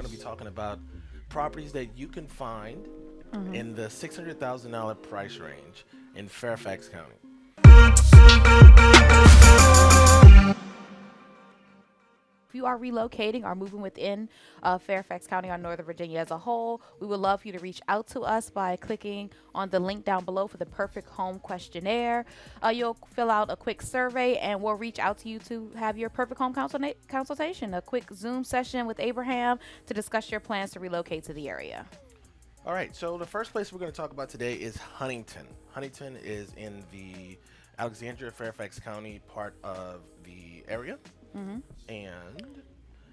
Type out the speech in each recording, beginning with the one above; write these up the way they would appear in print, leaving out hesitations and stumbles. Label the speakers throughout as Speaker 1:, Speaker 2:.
Speaker 1: going to be talking about properties that you can find
Speaker 2: Mhm.
Speaker 1: in the $600,000 price range in Fairfax County.
Speaker 2: If you are relocating or moving within Fairfax County or Northern Virginia as a whole, we would love for you to reach out to us by clicking on the link down below for the Perfect Home Questionnaire. You'll fill out a quick survey and we'll reach out to you to have your Perfect Home consultation, a quick Zoom session with Abraham to discuss your plans to relocate to the area.
Speaker 1: All right, so the first place we're going to talk about today is Huntington. Huntington is in the Alexandria Fairfax County part of the area.
Speaker 2: Hmm.
Speaker 1: And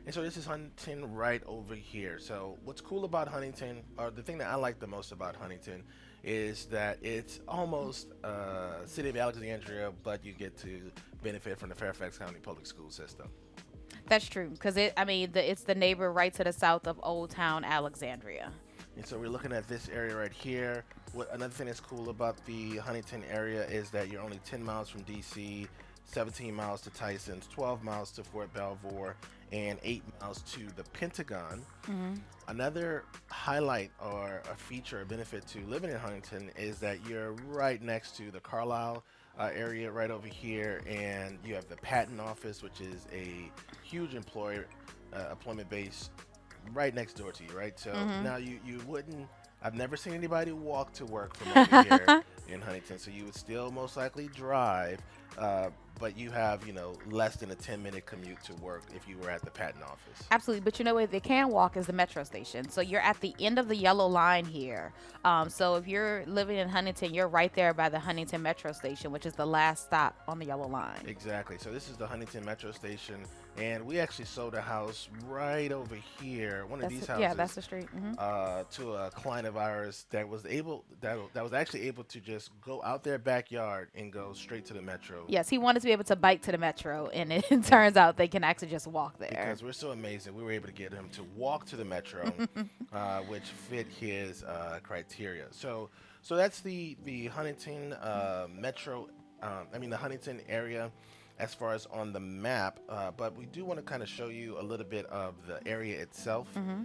Speaker 1: and so this is Huntington right over here. So what's cool about Huntington, or the thing that I like the most about Huntington, is that it's almost City of Alexandria, but you get to benefit from the Fairfax County public school system.
Speaker 2: That's true because it's the neighbor right to the south of Old Town Alexandria.
Speaker 1: And so we're looking at this area right here. What another thing that's cool about the Huntington area is that you're only 10 miles from DC, 17 miles to Tyson's, 12 miles to Fort Belvoir, and 8 miles to the Pentagon.
Speaker 2: Hmm.
Speaker 1: Another highlight or a feature or benefit to living in Huntington is that you're right next to the Carlisle area right over here, and you have the patent office, which is a huge employment base right next door to you, right? So
Speaker 2: Hmm.
Speaker 1: now you wouldn't. I've never seen anybody walk to work from over here in Huntington, so you would still most likely drive, uh, but you have less than a 10-minute commute to work if you were at the patent office.
Speaker 2: Absolutely, but you know where they can walk is the metro station. So you're at the end of the yellow line here. So if you're living in Huntington, you're right there by the Huntington Metro Station, which is the last stop on the yellow line.
Speaker 1: Exactly. So this is the Huntington Metro Station, and we actually sold a house right over here, one of these
Speaker 2: Yeah, that's
Speaker 1: houses,
Speaker 2: the street. Hmm.
Speaker 1: to a client of ours that was actually able to just go out their backyard and go straight to the metro.
Speaker 2: Yes, he wanted to be able to bike to the metro, and it turns out they can actually just walk there.
Speaker 1: Because we're so amazing, we were able to get him to walk to the metro, which fit his criteria. So that's the Huntington metro. The Huntington area, as far as on the map. But we do want to kind of show you a little bit of the area itself
Speaker 2: Hmm.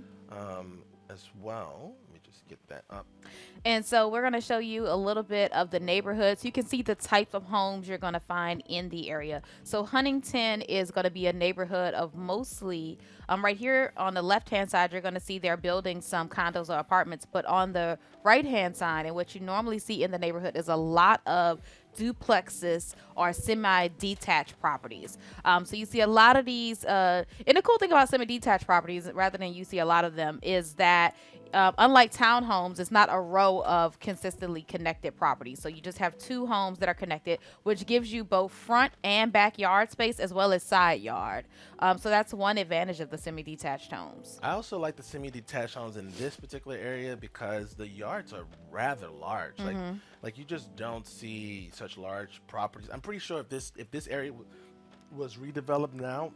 Speaker 1: as well. Let me just get that up.
Speaker 2: And so we're going to show you a little bit of the neighborhoods. You can see the types of homes you're going to find in the area. So Huntington is going to be a neighborhood of mostly, right here on the left-hand side, you're going to see they're building some condos or apartments. But on the right-hand side, and what you normally see in the neighborhood is a lot of duplexes or semi-detached properties. So you see a lot of these. And the cool thing about semi-detached properties, rather than you see a lot of them, is that unlike townhomes, it's not a row of consistently connected properties. So you just have two homes that are connected, which gives you both front and backyard space as well as side yard. So that's one advantage of the semi-detached homes.
Speaker 1: I also like the semi-detached homes in this particular area because the yards are rather large. Like you just don't see such large properties. I'm pretty sure if this area was redeveloped now,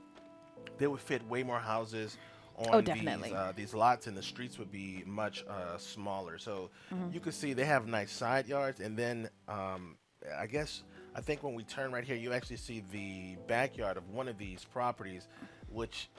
Speaker 1: they would fit way more houses
Speaker 2: Oh,
Speaker 1: on
Speaker 2: definitely.
Speaker 1: these lots, and the streets would be much smaller. So you can see they have nice side yards, and then I think when we turn right here, you actually see the backyard of one of these properties, which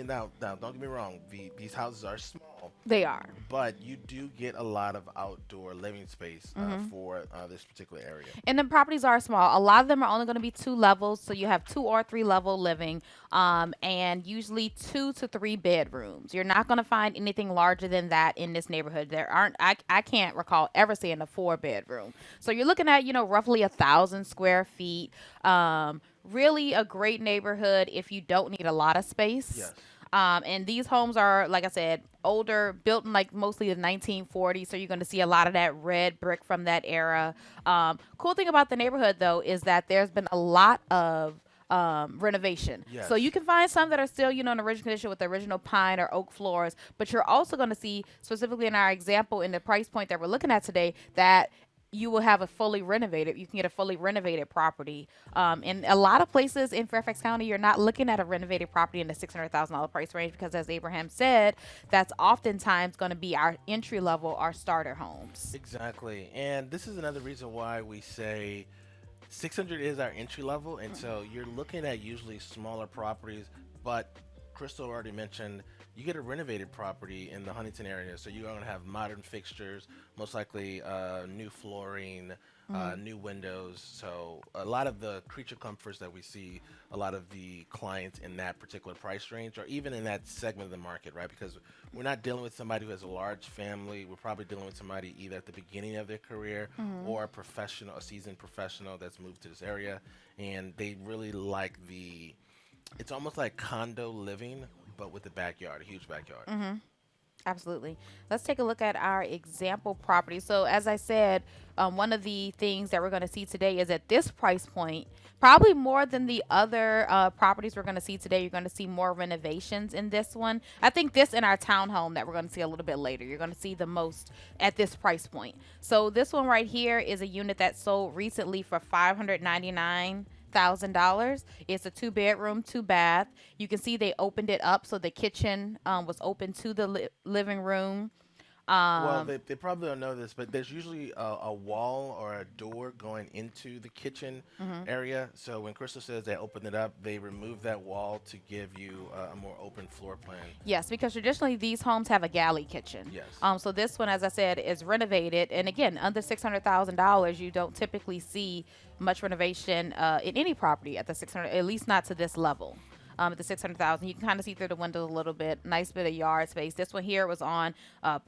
Speaker 1: now don't get me wrong, these houses are small,
Speaker 2: They are.
Speaker 1: but you do get a lot of outdoor living space for this particular area.
Speaker 2: And the properties are small. A lot of them are only going to be two levels, so you have 2 or 3 level living, and usually 2 to 3 bedrooms. You're not going to find anything larger than that in this neighborhood. There aren't. I can't recall ever seeing a 4 bedroom. So you're looking at roughly 1,000 square feet. Really a great neighborhood if you don't need a lot of space.
Speaker 1: Yes.
Speaker 2: And these homes are, like I said, older, built in like mostly the 1940s. So you're going to see a lot of that red brick from that era. Cool thing about the neighborhood, though, is that there's been a lot of renovation. So you
Speaker 1: Yes.
Speaker 2: can find some that are still, in original condition with the original pine or oak floors. But you're also going to see, specifically in our example, in the price point that we're looking at today, that you will have a fully renovated. You can get a fully renovated property. In a lot of places in Fairfax County, you're not looking at a renovated property in the $600,000 price range because, as Abraham said, that's oftentimes going to be our entry level, our starter homes.
Speaker 1: Exactly. And this is another reason why we say 600 is our entry level. And so you're looking at usually smaller properties, but Crystal already mentioned you get a renovated property in the Huntington area. So you're going to have modern fixtures, most likely new flooring,
Speaker 2: Mm-hmm.
Speaker 1: new windows. So a lot of the creature comforts that we see, a lot of the clients in that particular price range, or even in that segment of the market, right? Because we're not dealing with somebody who has a large family. We're probably dealing with somebody either at the beginning of their career
Speaker 2: Mm-hmm.
Speaker 1: or a professional, a seasoned professional that's moved to this area, and they really like the. It's almost like condo living, but with a backyard, a huge backyard.
Speaker 2: Mm-hmm. Absolutely. Let's take a look at our example property. So, as I said, one of the things that we're going to see today is at this price point, probably more than the other properties we're going to see today, you're going to see more renovations in this one. I think this in our townhome that we're going to see a little bit later, you're going to see the most at this price point. So, this one right here is a unit that sold recently for 599,000. It's a 2 bedroom, 2 bath. You can see they opened it up, so the kitchen was open to the living room.
Speaker 1: Well,
Speaker 2: Um,
Speaker 1: they probably don't know this, but there's usually a wall or a door going into the kitchen
Speaker 2: mhm.
Speaker 1: area. So when Crystal says they opened it up, they remove that wall to give you a more open floor plan.
Speaker 2: Yes, because traditionally these homes have a galley kitchen.
Speaker 1: Yes.
Speaker 2: So this one, as I said, is renovated, and again, under $600,000, you don't typically see much renovation in any property at the 600, at least not to this level. At the 600,000, you can kind of see through the windows a little bit. Nice bit of yard space. This one here was on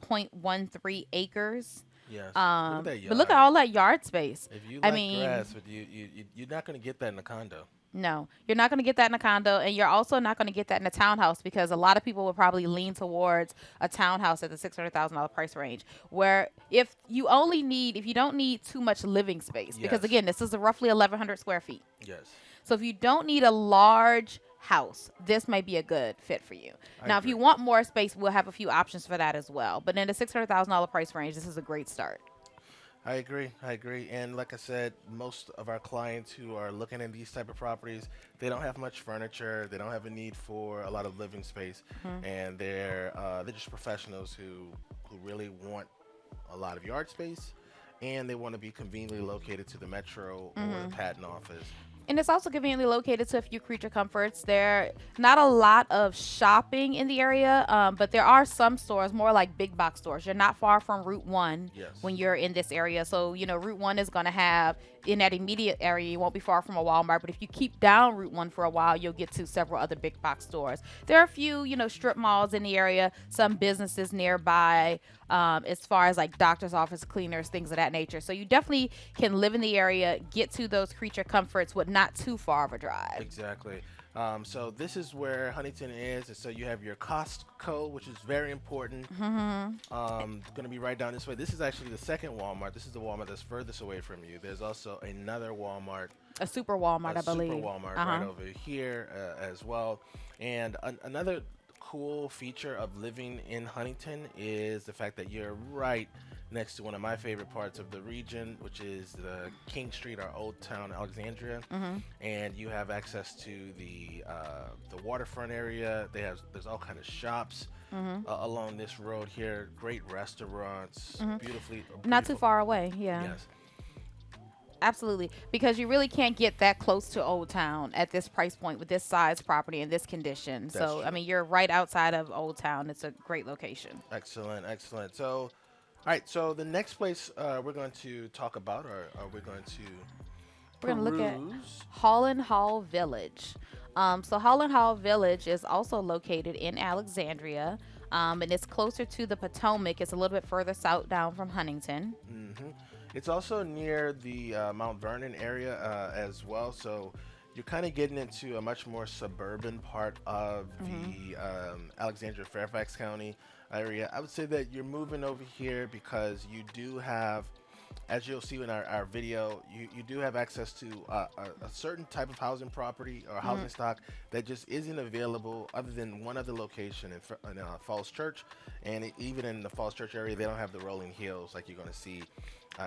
Speaker 2: 0.13 acres.
Speaker 1: Yes. Look at that
Speaker 2: But look at
Speaker 1: yard.
Speaker 2: all that yard space.
Speaker 1: If you
Speaker 2: I
Speaker 1: like
Speaker 2: mean,
Speaker 1: grass, but you're not going to get that in a condo.
Speaker 2: no, you're not going to get that in a condo, and you're also not going to get that in a townhouse because a lot of people will probably lean towards a townhouse at the $600,000 price range. Where if you don't need too much living space, because
Speaker 1: Yes.
Speaker 2: again, this is a roughly 1,100 square feet.
Speaker 1: Yes.
Speaker 2: So if you don't need a large house, this may be a good fit for you.
Speaker 1: I
Speaker 2: Now, if you
Speaker 1: agree.
Speaker 2: want more space, we'll have a few options for that as well. But in the $600,000 price range, this is a great start.
Speaker 1: I agree. I agree. And like I said, most of our clients who are looking at these type of properties, they don't have much furniture. They don't have a need for a lot of living space,
Speaker 2: Mhm.
Speaker 1: and they're just professionals who really want a lot of yard space, and they want to be conveniently located to the metro or the
Speaker 2: Mhm.
Speaker 1: patent office.
Speaker 2: And it's also conveniently located to a few creature comforts. There not a lot of shopping in the area, but there are some stores, more like big box stores. You're not far from Route 1
Speaker 1: Yes.
Speaker 2: when you're in this area. So, Route 1 is going to have, in that immediate area, you won't be far from a Walmart. But if you keep down Route 1 for a while, you'll get to several other big box stores. There are a few, strip malls in the area, some businesses nearby, as far as like doctor's office, cleaners, things of that nature. So you definitely can live in the area, get to those creature comforts with not too far of a drive.
Speaker 1: Exactly. So this is where Huntington is, and so you have your Costco, which is very important.
Speaker 2: Hmm.
Speaker 1: Going to be right down this way. This is actually the second Walmart. This is the Walmart that's furthest away from you. There's also another Walmart,
Speaker 2: A super Walmart,
Speaker 1: a
Speaker 2: I
Speaker 1: super
Speaker 2: believe.
Speaker 1: Walmart
Speaker 2: Uh
Speaker 1: right
Speaker 2: huh.
Speaker 1: over here as well. And another cool feature of living in Huntington is the fact that you're right next to one of my favorite parts of the region, which is the King Street, our old town, Alexandria,
Speaker 2: Hmm.
Speaker 1: and you have access to the waterfront area. There's all kind of shops
Speaker 2: Hmm.
Speaker 1: along this road here. Great restaurants,
Speaker 2: Hmm.
Speaker 1: beautifully,
Speaker 2: Not too
Speaker 1: beautiful.
Speaker 2: far away. Yeah.
Speaker 1: Yes,
Speaker 2: Absolutely, because you really can't get that close to Old Town at this price point with this size property in this condition.
Speaker 1: that's
Speaker 2: So, I
Speaker 1: true.
Speaker 2: mean, you're right outside of Old Town. It's a great location.
Speaker 1: Excellent, excellent. So, all right. So the next place we're going to talk about, or we're going to
Speaker 2: We're going to look at
Speaker 1: peruse.
Speaker 2: Hollin Hall Village. So, Hollin Hall Village is also located in Alexandria, and it's closer to the Potomac. It's a little bit further south down from Huntington.
Speaker 1: It's also near the Mount Vernon area as well. So you're kind of getting into a much more suburban part of the Alexandria Fairfax County area. I would say that you're moving over here because you do have, as you'll see in our video, you do have access to a certain type of housing property or housing stock that just isn't available other than one other location in Falls Church. And even in the Falls Church area, they don't have the rolling hills like you're going to see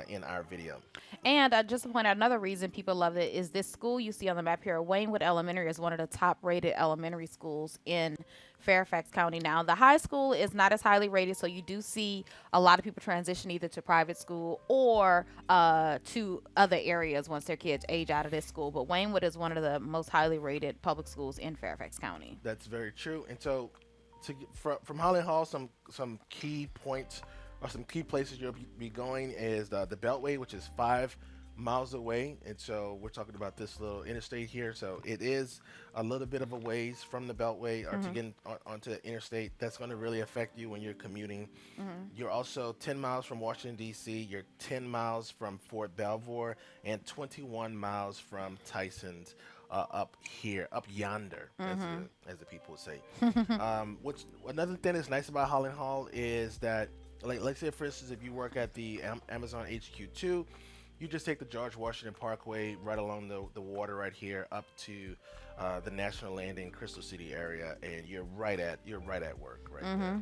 Speaker 1: in our video.
Speaker 2: And just to point out another reason people love it is this school you see on the map here, Waynewood Elementary, is one of the top rated elementary schools in Fairfax County. Now, the high school is not as highly rated, so you do see a lot of people transition either to private school or to other areas once their kids age out of this school. But Waynewood is one of the most highly rated public schools in Fairfax County.
Speaker 1: That's very true. And so from Hollin Hall, some key points or some key places you'll be going is the Beltway, which is 5 miles away, and so we're talking about this little interstate here. So it is a little bit of a ways from the Beltway or to get onto the interstate. That's going to really affect you when you're commuting. You're also 10 miles from Washington D.C. You're 10 miles from Fort Belvoir and 21 miles from Tyson's. Up here, up yonder, as the people would say. What's another thing that's nice about Hollin Hall is that, like, let's say for instance, if you work at the Amazon HQ2, you just take the George Washington Parkway right along the water right here up to the National Landing, Crystal City area, and you're right at work right there.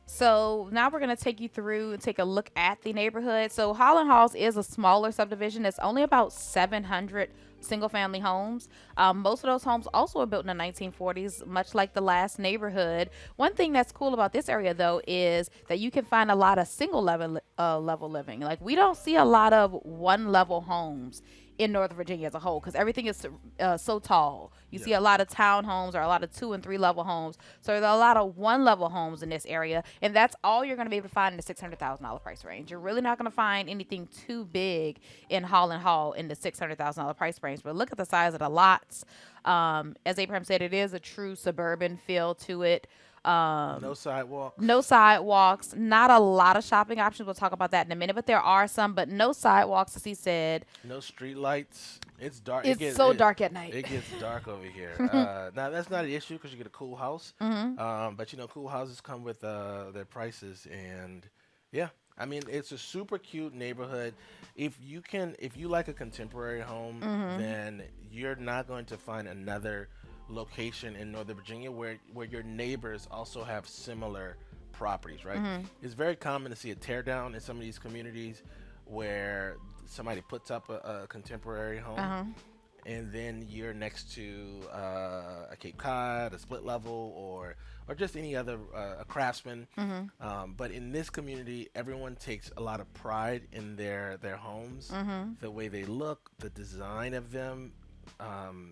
Speaker 2: So now we're going to take you through and take a look at the neighborhood. So Hollin Halls is a smaller subdivision. It's only about 700 single family homes. Most of those homes also were built in the 1940s, much like the last neighborhood. One thing that's cool about this area, though, is that you can find a lot of single level living. Like, we don't see a lot of one level homes in Northern Virginia as a whole, because everything is so tall. You see a lot of townhomes or a lot of 2 and 3 level homes. So there are a lot of 1 level homes in this area, and that's all you're going to be able to find in the $600,000 price range. You're really not going to find anything too big in Hollin Hall in the $600,000 price range. But look at the size of the lots. As Abraham said, it is a true suburban feel to it.
Speaker 1: No sidewalks.
Speaker 2: No sidewalks. Not a lot of shopping options. We'll talk about that in a minute, but there are some, but no sidewalks, as he said.
Speaker 1: No street lights. It's dark.
Speaker 2: It's so dark at night.
Speaker 1: It gets dark over here. Now that's not an issue because you get a cool house. But cool houses come with their prices, and yeah, I mean, it's a super cute neighborhood. If you like a contemporary home, then you're not going to find another location in Northern Virginia where your neighbors also have similar properties, right? It's very common to see a tear down in some of these communities where somebody puts up a contemporary home and then you're next to a Cape Cod, a split level, or just any other a craftsman. But in this community, everyone takes a lot of pride in their homes, the way they look, the design of them.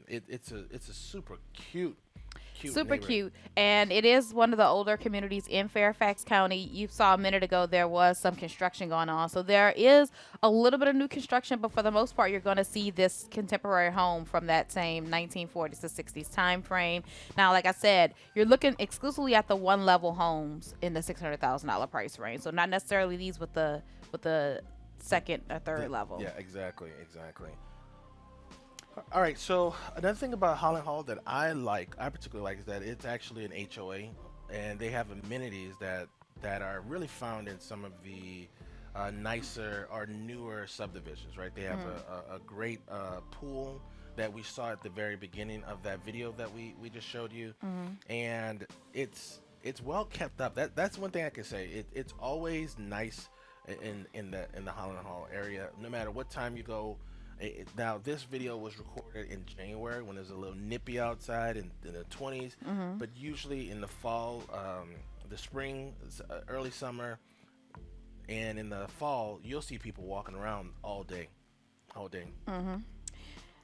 Speaker 1: It's a super cute
Speaker 2: super cute, and it is one of the older communities in Fairfax County. You saw a minute ago there was some construction going on, so there is a little bit of new construction, but for the most part you're going to see this contemporary home from that same 1940s to 60s time frame. Now, like I said, you're looking exclusively at the 1 level homes in the $600,000 price range, so not necessarily these with the second or third level.
Speaker 1: Yeah, exactly. All right, so another thing about Hollin Hall that I particularly like, is that it's actually an HOA, and they have amenities that are really found in some of the nicer or newer subdivisions, right? They have a great pool that we saw at the very beginning of that video that we just showed you, and it's well kept up. That's one thing I can say. It's always nice in the Hollin Hall area, no matter what time you go. Now, this video was recorded in January when there's a little nippy outside in the 20s, but usually in the fall, the spring, early summer, and in the fall, you'll see people walking around all day.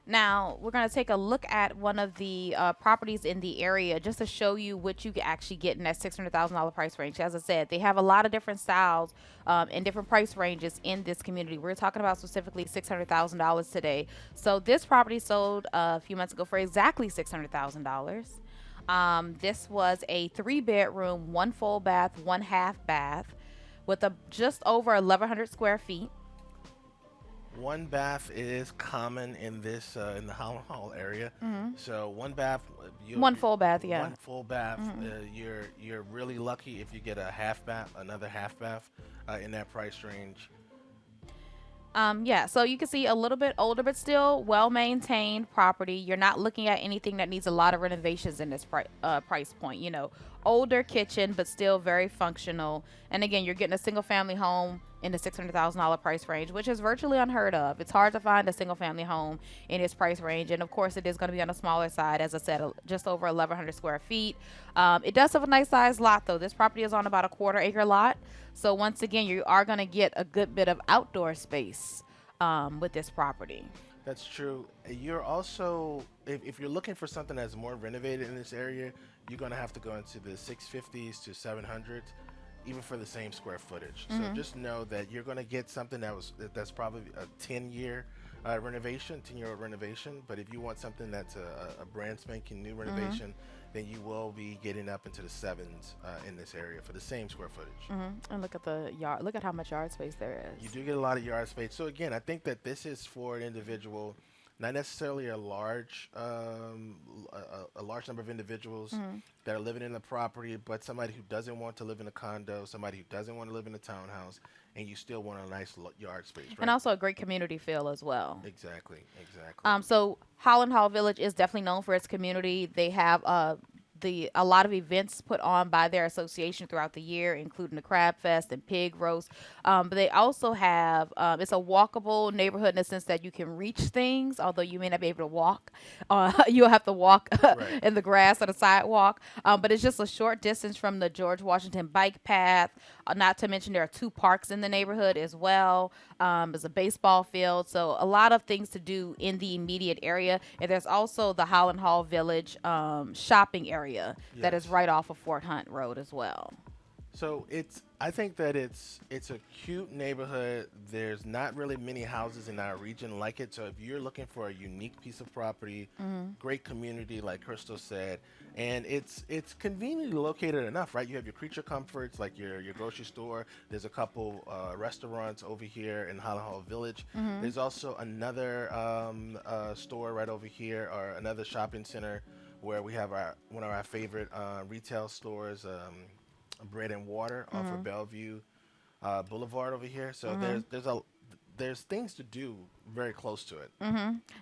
Speaker 2: Now, we're going to take a look at one of the properties in the area just to show you what you can actually get in that $600,000 price range. As I said, they have a lot of different styles and different price ranges in this community. We're talking about specifically $600,000 today. So this property sold a few months ago for exactly $600,000. This was a 3-bedroom, 1 full bath, 1 half bath with just over 1,100 square feet.
Speaker 1: 1 bath is common in this in the Hollin Hall area. So 1 bath,
Speaker 2: 1 full bath, yeah.
Speaker 1: 1 full bath. You're really lucky if you get a half bath, another half bath in that price range.
Speaker 2: Yeah, so you can see a little bit older, but still well-maintained property. You're not looking at anything that needs a lot of renovations in this price point. Older kitchen, but still very functional. And again, you're getting a single-family home in the $600,000 price range, which is virtually unheard of. It's hard to find a single-family home in this price range, and of course, it is going to be on the smaller side. As I said, just over 1,100 square feet. It does have a nice-sized lot, though. This property is on about a 1/4-acre lot. So once again, you are going to get a good bit of outdoor space with this property.
Speaker 1: That's true. You're also if you're looking for something that's more renovated in this area, you're going to have to go into the 650s to 700s, even for the same square footage. So just know that you're going to get something that's probably a 10-year renovation, 10-year-old renovation. But if you want something that's a brand spanking new renovation, then you will be getting up into the sevens in this area for the same square footage.
Speaker 2: And look at the yard. Look at how much yard space there
Speaker 1: You
Speaker 2: is.
Speaker 1: do get a lot of yard space. So again, I think that this is for an individual, not necessarily a large, a large number of individuals that are living in the property, but somebody who doesn't want to live in a condo, somebody who doesn't want to live in a townhouse, and you still want a nice yard space, right?
Speaker 2: And also a great community feel as well.
Speaker 1: Exactly, exactly.
Speaker 2: So Hollin Hall Village is definitely known for its community. They have a lot of events put on by their association throughout the year, including the Crab Fest and Pig Roast. But they also have it's a walkable neighborhood in the sense that you can reach things, although you may not be able to walk. You'll have to walk
Speaker 1: Right.
Speaker 2: in the grass or the sidewalk. But it's just a short distance from the George Washington bike path. Not to mention there are 2 parks in the neighborhood as well. There's a baseball field, so a lot of things to do in the immediate area. And there's also the Holland Hall Village shopping area that is
Speaker 1: Yes.
Speaker 2: right off of Fort Hunt Road as well.
Speaker 1: So I think that it's a cute neighborhood. There's not really many houses in our region like it. So if you're looking for a unique piece of property, great community, like Crystal said, and it's conveniently located enough, right? You have your creature comforts, like your grocery store. There's a couple restaurants over here in Holland Hall Village. There's also another store right over here, or another shopping center where we have one of our favorite retail stores. Bread and Water off of Bellevue Boulevard over here. So there's things to do very close to it.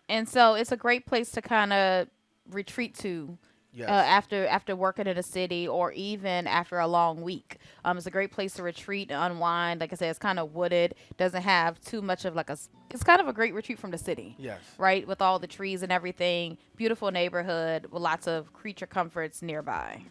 Speaker 2: And so it's a great place to kind of retreat to
Speaker 1: Yes.
Speaker 2: after working in a city or even after a long week. It's a great place to retreat and unwind. Like I said, it's kind of wooded. Doesn't have too much of it's kind of a great retreat from the city.
Speaker 1: Yes.
Speaker 2: Right, with all the trees and everything. Beautiful neighborhood with lots of creature comforts nearby.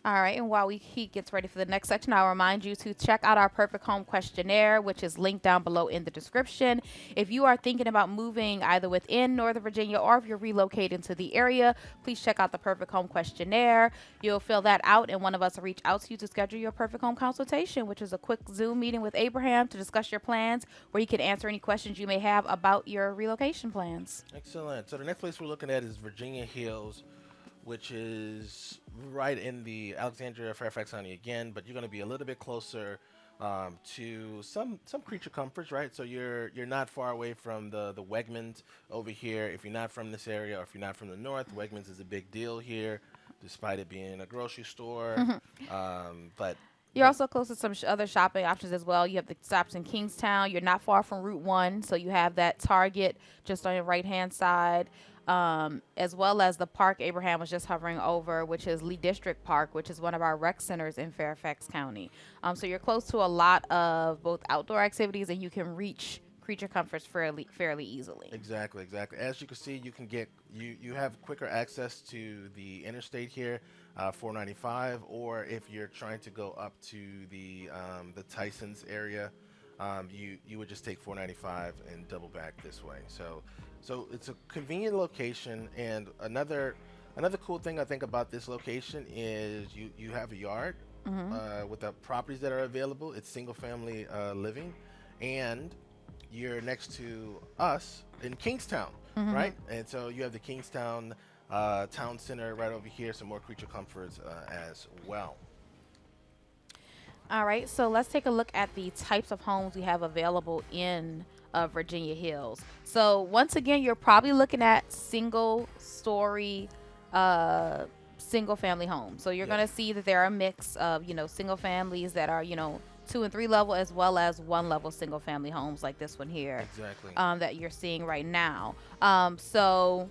Speaker 2: All right, and while he gets ready for the next section, I'll remind you to check out our Perfect Home Questionnaire, which is linked down below in the description. If you are thinking about moving either within Northern Virginia or if you're relocating to the area, please check out the Perfect Home Questionnaire. You'll fill that out, and one of us will reach out to you to schedule your Perfect Home consultation, which is a quick Zoom meeting with Abraham to discuss your plans, where you can answer any questions you may have about your relocation plans.
Speaker 1: Excellent. So the next place we're looking at is Virginia Hills, which is right in the Alexandria Fairfax County again, but you're going to be a little bit closer to some creature comforts, right? So you're not far away from the Wegmans over here. If you're not from this area, or if you're not from the north, Wegmans is a big deal here, despite it being a grocery store. But
Speaker 2: You're also close to some other shopping options as well. You have the stops in Kingstowne. You're not far from Route 1, so you have that Target just on your right-hand side, as well as the park Abraham was just hovering over, which is Lee District Park, which is one of our rec centers in Fairfax County. So you're close to a lot of both outdoor activities, and you can reach creature comforts fairly easily.
Speaker 1: Exactly. As you can see, you can get you have quicker access to the interstate here, 495, or if you're trying to go up to the Tyson's area, you would just take 495 and double back this way. So it's a convenient location, and another cool thing I think about this location is you have a yard with the properties that are available. It's single family living, and you're next to us in Kingstowne, right? And so you have the Kingstowne Town Center right over here, some more creature comforts as well.
Speaker 2: All right, so let's take a look at the types of homes we have available in Virginia Hills. So once again, you're probably looking at single-story, single-family homes. So you're going to see that there are a mix of, single families that are, 2 and 3 level, as well as 1 level single family homes like this one here.
Speaker 1: Exactly.
Speaker 2: That you're seeing right now. So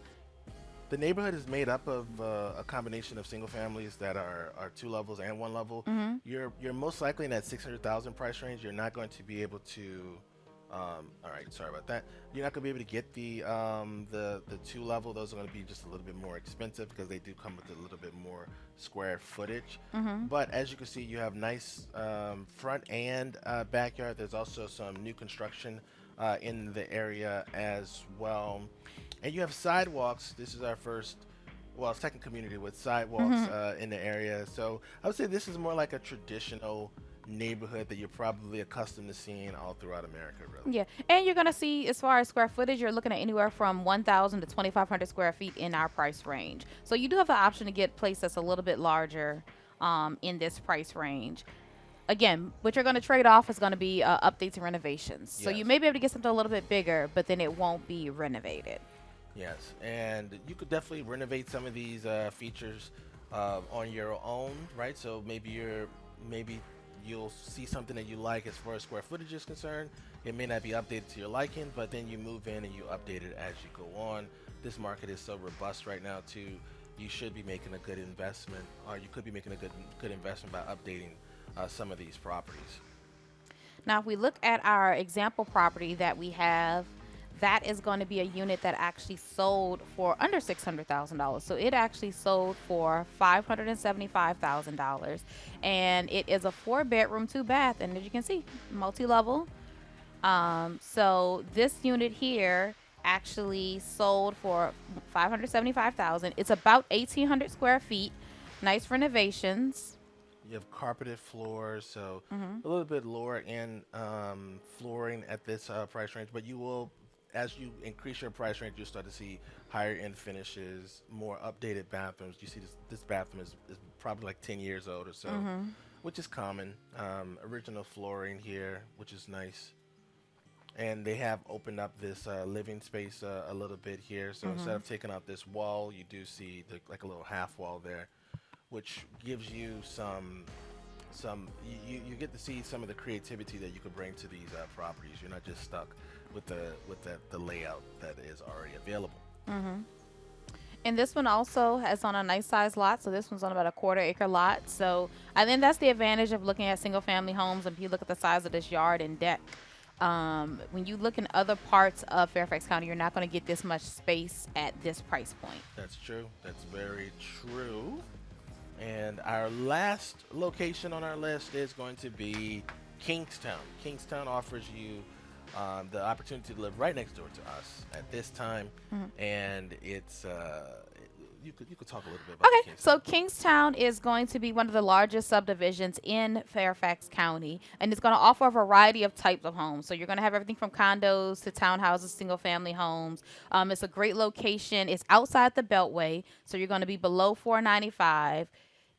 Speaker 1: the neighborhood is made up of a combination of single families that are 2 levels and 1 level. You're most likely in that 600,000 price range. You're not going to be able to. All right, sorry about that. You're not going to be able to get the 2 level. Those are going to be just a little bit more expensive because they do come with a little bit more square footage. But as you can see, you have nice front and backyard. There's also some new construction in the area as well. And you have sidewalks. This is our first, well, second community with sidewalks
Speaker 2: Hmm.
Speaker 1: in the area. So I would say this is more like a traditional neighborhood that you're probably accustomed to seeing all throughout America, really.
Speaker 2: Yeah, and you're gonna see as far as square footage, you're looking at anywhere from 1,000 to 2,500 square feet in our price range. So you do have the option to get a place that's a little bit larger in this price range. Again, what you're going to trade off is going to be updates and renovations. So you
Speaker 1: Yes.
Speaker 2: may be able to get something a little bit bigger, but then it won't be renovated.
Speaker 1: Yes, and you could definitely renovate some of these features on your own, right? So maybe you'll see something that you like as far as square footage is concerned. It may not be updated to your liking, but then you move in and you update it as you go on. This market is so robust right now too. You should be making a good investment, or you could be making a good investment by updating some of these properties.
Speaker 2: Now, if we look at our example property that we have, that is going to be a unit that actually sold for under $600,000. So it actually sold for $575,000, and it is a 4 bedroom, 2 bath, and as you can see, multi-level. So this unit here actually sold for 575,000. It's about 1,800 square feet. Nice renovations.
Speaker 1: You have carpeted floors, so
Speaker 2: Hmm.
Speaker 1: a little bit lower end flooring at this price range, but you will, as you increase your price range, you'll start to see higher end finishes, more updated bathrooms. You see this bathroom is probably like 10 years old or so,
Speaker 2: Hmm.
Speaker 1: which is common. Original flooring here, which is nice. And they have opened up this living space a little bit here. So instead
Speaker 2: Hmm.
Speaker 1: of taking out this wall, you do see like a little half wall there, which gives you you get to see some of the creativity that you could bring to these properties. You're not just stuck with the layout that is already available.
Speaker 2: Hmm. And this one also has on a nice size lot. So this one's on about a 1/4 acre lot. So I think that's the advantage of looking at single family homes. If you look at the size of this yard and deck, when you look in other parts of Fairfax County, you're not going to get this much space at this price point.
Speaker 1: That's true. That's very true. And our last location on our list is going to be Kingstowne. Kingstowne offers you the opportunity to live right next door to us at this time,
Speaker 2: Mhm.
Speaker 1: and you could talk a little bit about
Speaker 2: Okay, so
Speaker 1: Kingstowne.
Speaker 2: Kingstown is going to be one of the largest subdivisions in Fairfax County, and it's going to offer a variety of types of homes. So you're going to have everything from condos to townhouses, single family homes. It's a great location. It's outside the Beltway, so you're going to be below 495.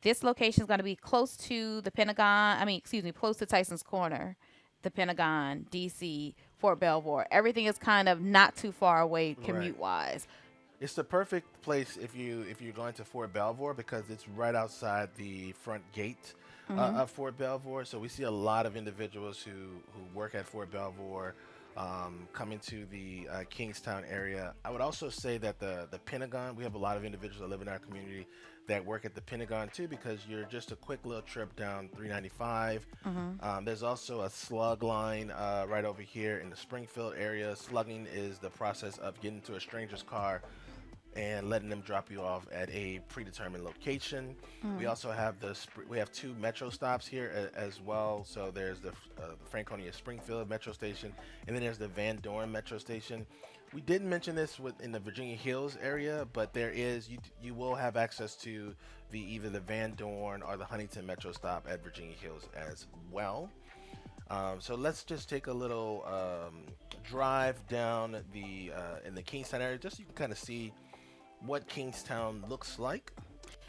Speaker 2: This location is going to be close to the Pentagon. I mean, excuse me, close to Tyson's Corner, the Pentagon, DC, Fort Belvoir. Everything is kind of not too far away
Speaker 1: Right.
Speaker 2: commute wise.
Speaker 1: It's the perfect place if you're going to Fort Belvoir because it's right outside the front gate
Speaker 2: Hmm.
Speaker 1: of Fort Belvoir. So we see a lot of individuals who work at Fort Belvoir coming to the Kingstown area. I would also say that the Pentagon. We have a lot of individuals that live in our community that work at the Pentagon too because you're just a quick little trip down 395.
Speaker 2: Hmm.
Speaker 1: There's also a slug line right over here in the Springfield area. Slugging is the process of getting to a stranger's car and letting them drop you off at a predetermined location. We also have we have two metro stops here as well. So there's the Franconia Springfield Metro Station, and then there's the Van Dorn Metro Station. We didn't mention this in the Virginia Hills area, but there is you will have access to either the Van Dorn or the Huntington Metro stop at Virginia Hills as well. So let's just take a little drive down in the Kingstown area, just so you can kind of see what Kingstown looks like.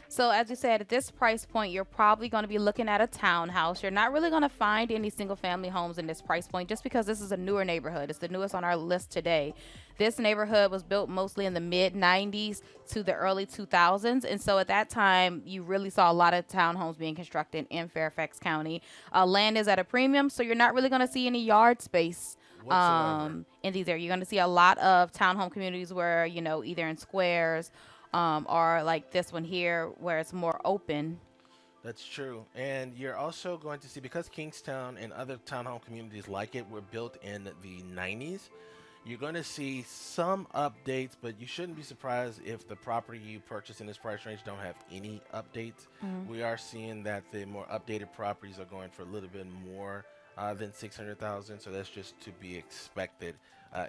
Speaker 2: So as you said, at this price point, you're probably going to be looking at a townhouse. You're not really going to find any single family homes in this price point just because this is a newer neighborhood. It's the newest on our list today. This neighborhood was built mostly in the mid 90s to the early 2000s. And so at that time, you really saw a lot of townhomes being constructed in Fairfax County. Land is at a premium, so you're not really going to see any yard space
Speaker 1: Whatsoever.
Speaker 2: in these areas. You're going to see a lot of townhome communities where, either in squares or like this one here where it's more open.
Speaker 1: That's true. And you're also going to see, because Kingstown and other townhome communities like it were built in the 90s, you're going to see some updates, but you shouldn't be surprised if the property you purchase in this price range don't have any updates.
Speaker 2: Mhm.
Speaker 1: We are seeing that the more updated properties are going for a little bit more than 600,000. So that's just to be expected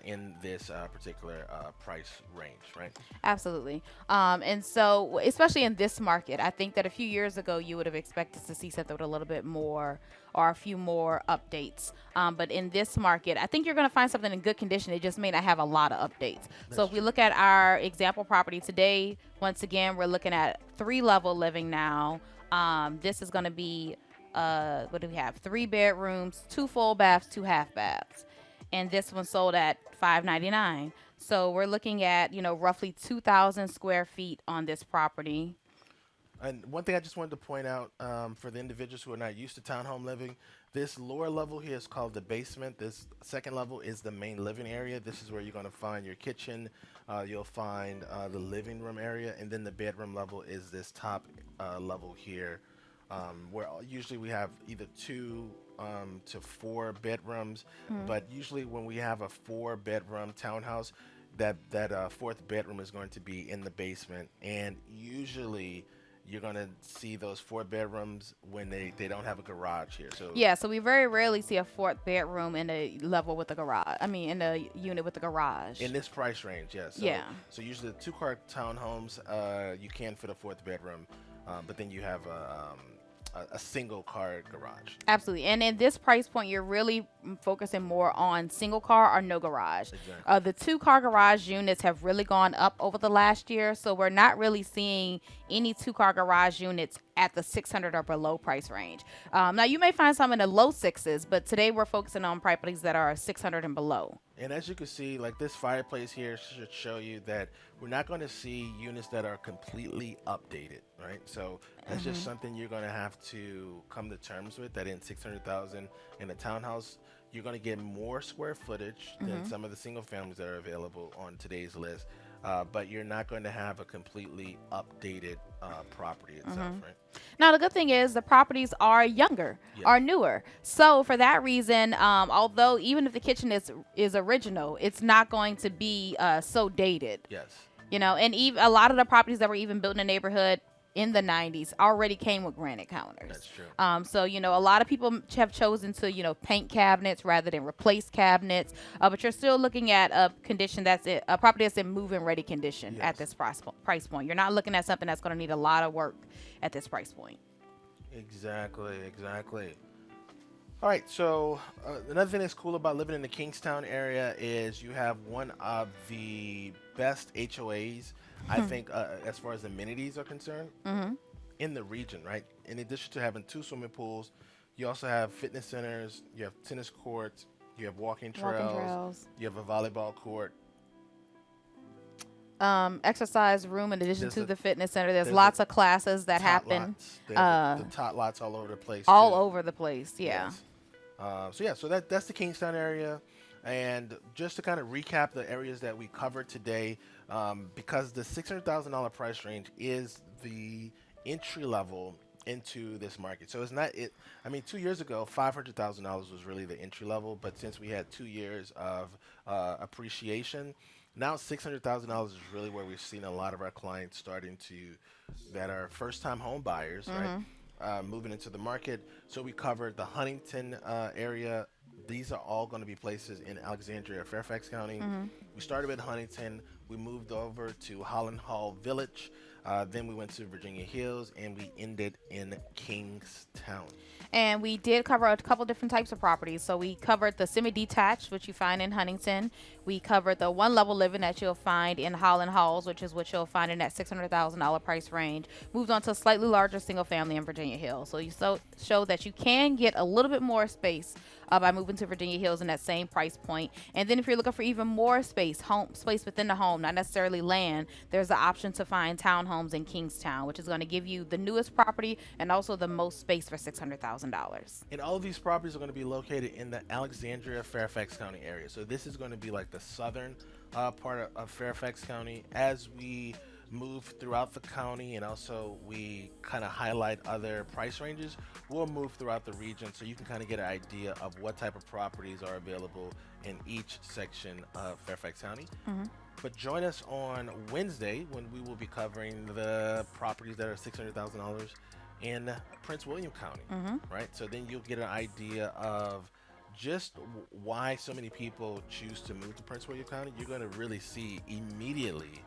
Speaker 1: in this particular price range, right?
Speaker 2: Absolutely. And so, especially in this market, I think that a few years ago you would have expected to see something with a little bit more or a few more updates. But in this market, I think you're going to find something in good condition. It just may not have a lot of updates. So,
Speaker 1: That's
Speaker 2: if we
Speaker 1: true.
Speaker 2: look at our example property today, once again, we're looking at 3-level living now. This is going to be, what do we have? 3 bedrooms, 2 full baths, 2 half baths, and this one sold at 599. So we're looking at, roughly 2,000 square feet on this property.
Speaker 1: And one thing I just wanted to point out for the individuals who are not used to townhome living, this lower level here is called the basement. This second level is the main living area. This is where you're going to find your kitchen. You'll find the living room area, and then the bedroom level is this top level here, where usually we have either 2 to 4 bedrooms. But usually when we have a 4-bedroom townhouse, that fourth bedroom is going to be in the basement, and usually you're gonna see those 4 bedrooms when they don't have a garage here. So
Speaker 2: Yeah, so we very rarely see a 4th bedroom in a level with a garage. I mean, in a unit with a garage.
Speaker 1: in this price range, yes.
Speaker 2: Yeah.
Speaker 1: So usually the 2-car townhomes, you can fit a fourth bedroom, but then you have a single car garage.
Speaker 2: Absolutely. And in this price point, you're really focusing more on single car or no garage.
Speaker 1: Exactly.
Speaker 2: The 2-car garage units have really gone up over the last year. So we're not really seeing any 2-car garage units at the 600 or below price range. Now, you may find some in the low sixes, but today we're focusing on properties that are 600 and below.
Speaker 1: And as you can see, like this fireplace here should show you that we're not going to see units that are completely updated, right? So that's just something you're going to have to come to terms with, that in 600,000 in a townhouse, you're going to get more square footage than some of the single families that are available on today's list. But you're not going to have a completely updated property itself, right?
Speaker 2: Now, the good thing is the properties are younger,
Speaker 1: Yeah.
Speaker 2: are newer. So for that reason, although even if the kitchen is original, it's not going to be so dated.
Speaker 1: Yes.
Speaker 2: And even a lot of the properties that were even built in the neighborhood in the 90s already came with granite counters.
Speaker 1: That's true.
Speaker 2: So, a lot of people have chosen to, paint cabinets rather than replace cabinets. But you're still looking at a condition a property that's in move-in ready condition at
Speaker 1: Yes.
Speaker 2: this price point. You're not looking at something that's going to need a lot of work at this price point.
Speaker 1: Exactly. All right, so another thing that's cool about living in the Kingstowne area is you have one of the best HOAs, I think, as far as amenities are concerned, in the region, right? In addition to having 2 swimming pools, you also have fitness centers, you have tennis courts, you have walking trails, you have a volleyball court.
Speaker 2: Exercise room in addition
Speaker 1: There's
Speaker 2: to
Speaker 1: a-
Speaker 2: the fitness center. There's
Speaker 1: there's
Speaker 2: lots of classes that
Speaker 1: Tot
Speaker 2: happen
Speaker 1: lots. They have the
Speaker 2: uh,
Speaker 1: tot lots all over the place,
Speaker 2: all
Speaker 1: too.
Speaker 2: over the place. Yeah.
Speaker 1: Yes. So that's the Kingstowne area, and just to kind of recap the areas that we covered today, because the $600,000 price range is the entry level into this market. So it's not it. I mean, 2 years ago, $500,000 was really the entry level, but since we had 2 years of appreciation, now $600,000 is really where we've seen a lot of our clients starting to, that are first-time home buyers, right? Moving into the market. So we covered the Huntington area. These are all going to be places in Alexandria, Fairfax County. We started with Huntington. We moved over to Hollin Hall Village. Then we went to Virginia Hills, and we ended in Kingstowne.
Speaker 2: And we did cover a couple different types of properties. So we covered the semi-detached, which you find in Huntington. We covered the 1-level living that you'll find in Hollin Halls, which is what you'll find in that $600,000 price range. Moved on to a slightly larger single family in Virginia Hills. So you show that you can get a little bit more space by moving to Virginia Hills in that same price point. And then if you're looking for even more space within the home, not necessarily land, there's the option to find townhomes in Kingstowne, which is going to give you the newest property and also the most space for $600,000.
Speaker 1: And all of these properties are going to be located in the Alexandria Fairfax County area. So this is going to be like the southern part of Fairfax County. As we move throughout the county and also we kind of highlight other price ranges, we'll move throughout the region so you can kind of get an idea of what type of properties are available in each section of Fairfax County. But join us on Wednesday when we will be covering the properties that are $600,000 in Prince William County,
Speaker 2: Mm-hmm.
Speaker 1: right? So then you'll get an idea of just why so many people choose to move to Prince William County. You're going to really see immediately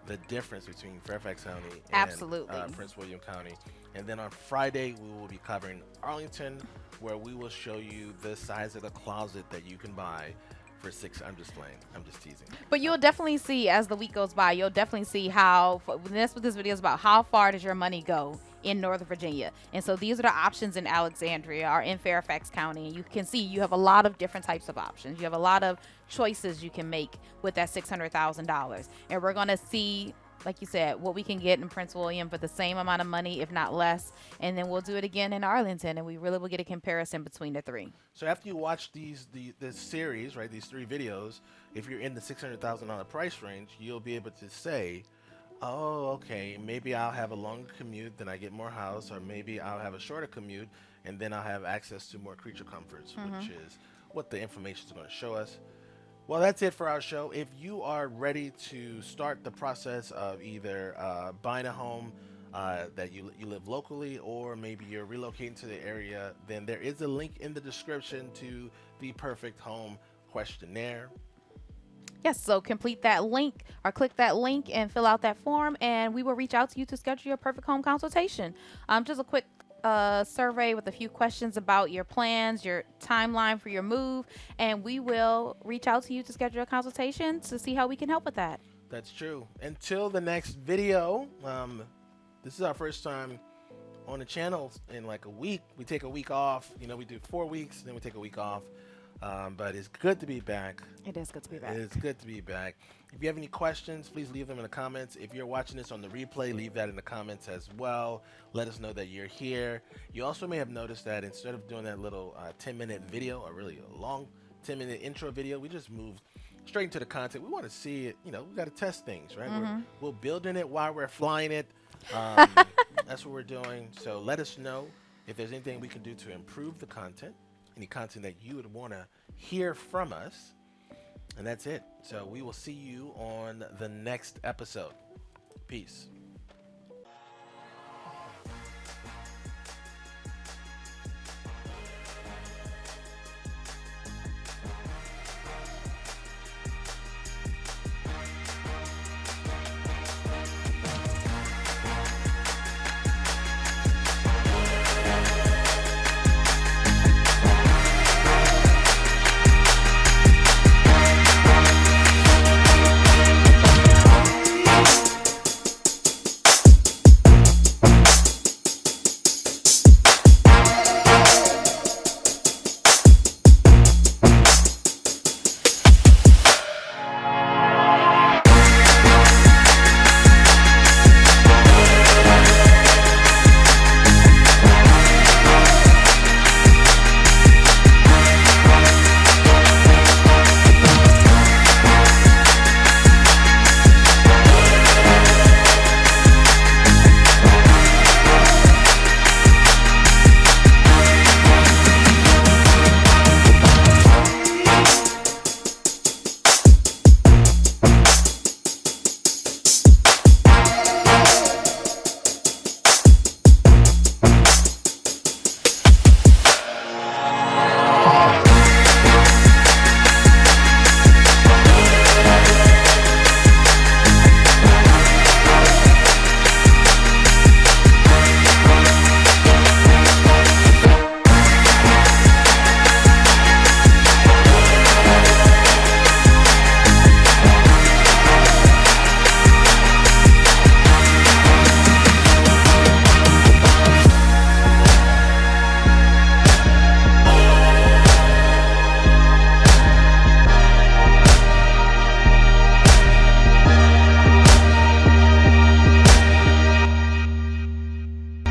Speaker 1: the difference between Fairfax County and
Speaker 2: Absolutely.
Speaker 1: Prince William County. And then on Friday, we will be covering Arlington, where we will show you the size of the closet that you can buy for six. I'm just playing. I'm just teasing.
Speaker 2: But you'll definitely see as the week goes by, you'll definitely see how, that's what this video is about, how far does your money go in Northern Virginia. And so these are the options in Alexandria or in Fairfax County. And you can see you have a lot of different types of options. You have a lot of choices you can make with that $600,000. And we're going to see, like you said, what we can get in Prince William for the same amount of money, if not less. And then we'll do it again in Arlington, and we really will get a comparison between the three.
Speaker 1: So after you watch this series, right, these three videos, if you're in the $600,000 price range, you'll be able to say, oh, okay, maybe I'll have a longer commute, then I get more house, or maybe I'll have a shorter commute, and then I'll have access to more creature comforts, which is what the information is going to show us. Well, that's it for our show. If you are ready to start the process of either buying a home that you live locally, or maybe you're relocating to the area, then there is a link in the description to the Perfect Home Questionnaire.
Speaker 2: Yes, so complete that link or click that link and fill out that form, and we will reach out to you to schedule your perfect home consultation. Just a quick survey with a few questions about your plans, your timeline for your move, and we will reach out to you to schedule a consultation to see how we can help with that.
Speaker 1: That's true. Until the next video, this is our first time on the channel in like a week. We take a week off. You know, we do 4 weeks, then we take a week off. But it's good to be back.
Speaker 2: It is good to be back.
Speaker 1: It is good to be back. If you have any questions, please leave them in the comments. If you're watching this on the replay, leave that in the comments as well. Let us know that you're here. You also may have noticed that instead of doing that little 10-minute video, or really a long 10-minute intro video, we just moved straight into the content. We want to see it. You know, we got to test things, right? We're building it while we're flying it. That's what we're doing. So let us know if there's anything we can do to improve the content. Any content that you would want to hear from us. And that's it. So we will see you on the next episode. Peace.